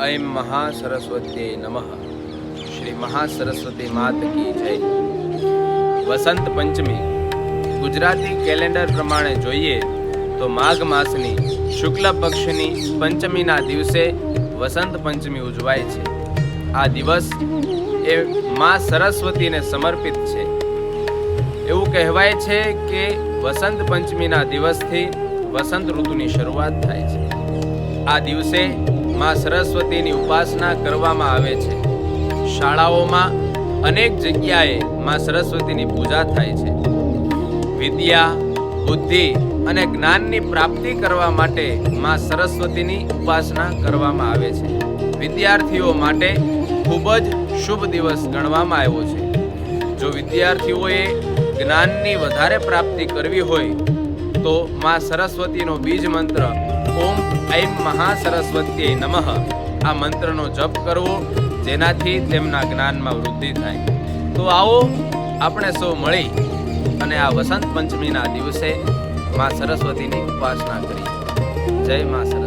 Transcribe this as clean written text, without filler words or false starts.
ऐं महासरस्वती नमः। श्री महासरस्वती मात की जय। वसंत पंचमी गुजराती कैलेंडर प्रमाणे જોઈએ તો માઘ માસની શુક્લ પક્ષની પંચમીના દિવસે વસંત પંચમી ઉજવાય છે। આ દિવસ એ માં સરસ્વતીને સમર્પિત છે। એવું કહેવાય છે કે વસંત પંચમીના દિવસથી વસંત ઋતુની શરૂઆત થાય છે। આ દિવસે માં સરસ્વતીની ઉપાસના કરવામાં આવે છે। શાળાઓમાં અનેક જગ્યાએ માં સરસ્વતીની પૂજા થાય છે। વિદ્યા, બુદ્ધિ અને જ્ઞાનની પ્રાપ્તિ કરવા માટે માં સરસ્વતીની ઉપાસના કરવામાં આવે છે। વિદ્યાર્થીઓ માટે ખૂબ જ શુભ દિવસ ગણવામાં આવ્યો છે। જો વિદ્યાર્થીઓએ જ્ઞાનની વધારે પ્રાપ્તિ કરવી હોય તો માં સરસ્વતીનો બીજ મંત્ર ઓમ ऐं महासरस्वत्यै नमः આ મંત્રનો જપ કરવો, જેનાથી તેમના જ્ઞાનમાં વૃદ્ધિ થાય। તો આવો આપણે સૌ મળી અને આ વસંત પંચમીના દિવસે માં સરસ્વતીની ઉપાસના કરીએ। જય માં સરસ્વતી।